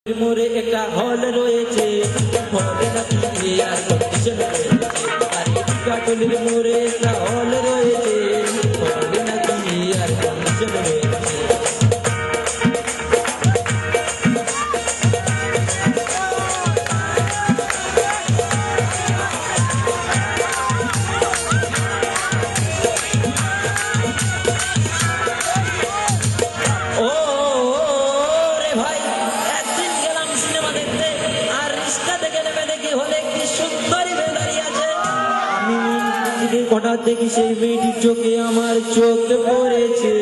মোরে একটা হল রয়েছে, হলে নাকি এয়ার কন্ডিশন রয়েছে। আরে কাটলির মোরে একটা হল রয়েছে, হলে নাকি এয়ার কন্ডিশন রয়েছে। হঠাৎ দেখি সেই মেয়েটির চোখে আমার চোখ পড়েছে,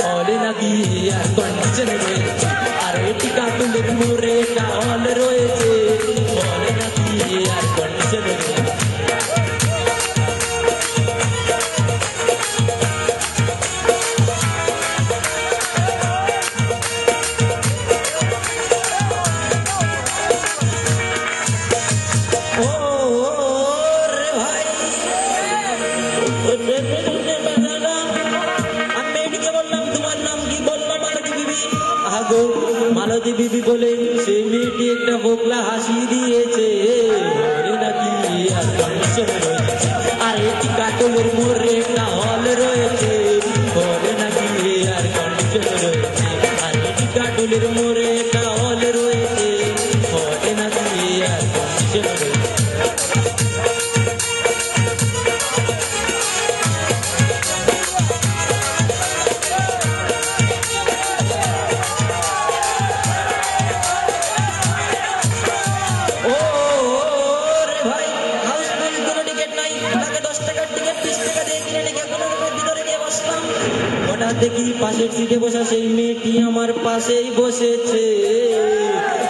হলে নাকি এয়ার কন্ডিশন রয়েছে। আর এটি কাটুলের মোড়ে একটা হল রয়েছে, হলে নাকি এয়ার কন্ডিশন রয়েছে। মালতী বিবি বলে সেই মেয়েটি একটা বোকলা হাসি দিয়েছে, নাকি এয়ার কন্ডিশন রয়েছে। আর এটি কাটলের মোড়ে একটা হল রয়েছে, হলে নাকি এয়ার কন্ডিশন রয়েছে। আর এটি কাটলের মোড়ে একটা হল রয়েছে, হলে নাকি এয়ার কন্ডিশন রয়েছে। দেখি পাশের সিটে বসা সেই মেয়েটি আমার পাশেই বসেছে,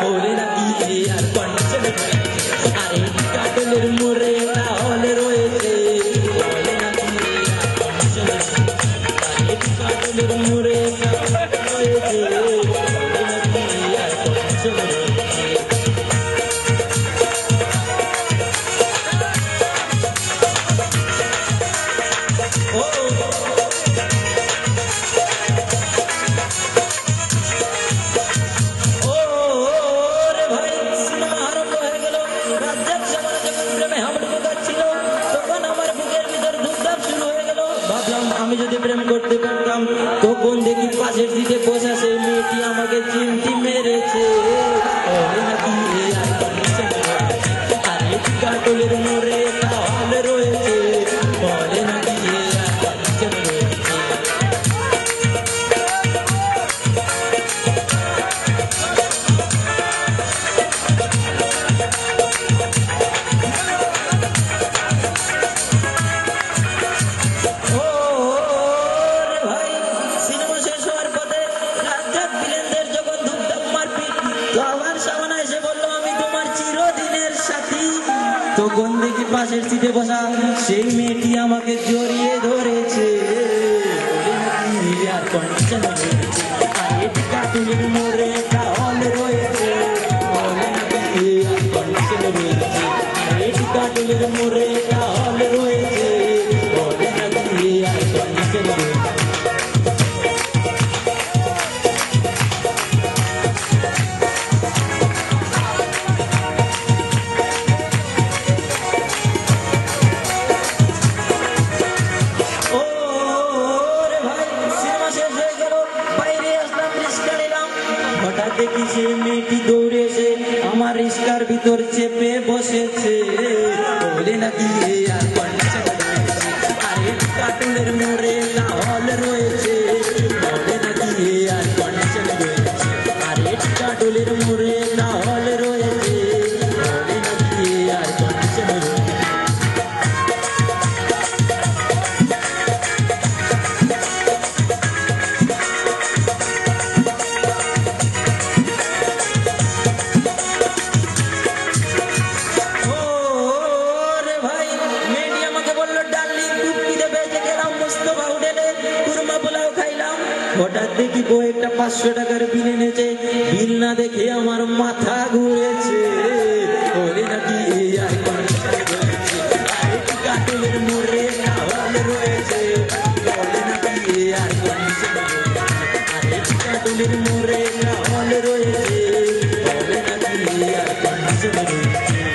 হলে নাকি এয়ার কন্ডিশন রয়েছে। আর এই কাটলের মোড়ে একটা হল রয়েছে, হলে নাকি এয়ার কন্ডিশন রয়েছে। আর এই কাটলের মোড়ে একটা হল রয়েছে, হলে নাকি এয়ার কন্ডিশন রয়েছে। আমি যদি প্রেম করতে পারতাম, তখন দেখি পাশের দিকে বসা সেই মেয়েটি আমাকে চিমটি মেরেছে, হলে নাকি এয়ার কন্ডিশন রয়েছে। আর এটি কাটলের মোড়ে একটা হল রয়েছে, হলে নাকি এয়ার কন্ডিশন রয়েছে। তখন দেখি পাশের সিটে বসা সেই মেয়েটি আমাকে জড়িয়ে ধরেছে, এয়ার কন্ডিশন রয়েছে। আর এটি কাটুলের মোড়ে একটা হল রয়েছে, হলে নাকি এয়ার কন্ডিশন রয়েছে। আর এটি কাটুলের মোড়ে একটা হল রয়েছে, হলে নাকি এয়ার কন্ডিশন রয়েছে। দেখি সে মেয়েটি দৌড়ে এসে আমার রিস্কার ভিতর চেপে বসেছে, বলে নাকি এয়ার কন্ডিশন রয়েছে। আর এটি কাটলের মোড়ে একটা হল রয়েছে, বলে নাকি এয়ার কন্ডিশন রয়েছে। আর এটি কাটলের মোড়ে একটা হল রয়েছে, বলে নাকি এয়ার কন্ডিশন রয়েছে। হঠাৎ দেখি বউ একটা 500 টাকার বিল এনেছে, বিল না দেখে আমার মাথা ঘুরেছে, হলে নাকি এয়ার কন্ডিশন রয়েছে। আর এটি কাটলের মোড়ে একটা হল রয়েছে, হলে নাকি এয়ার কন্ডিশন রয়েছে। আর এটি কাটলের মোড়ে একটা হল রয়েছে। রয়েছে বলে নাকি এয়ার কন্ডিশনে রয়েছে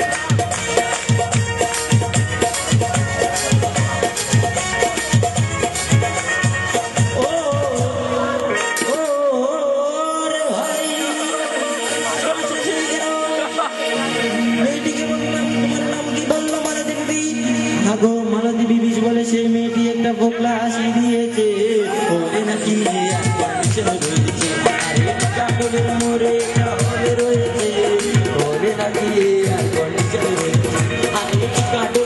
মালতী বিবি বলে সেই মেয়েটি একটা বোকলা হাসি দিয়েছে ওরে নাকি এয়ার কন্ডিশনে রয়েছে আরে কাটলের মোড়ে রয়েছে ওরে নাকি এয়ার কন্ডিশনে রয়েছে আরে কাটল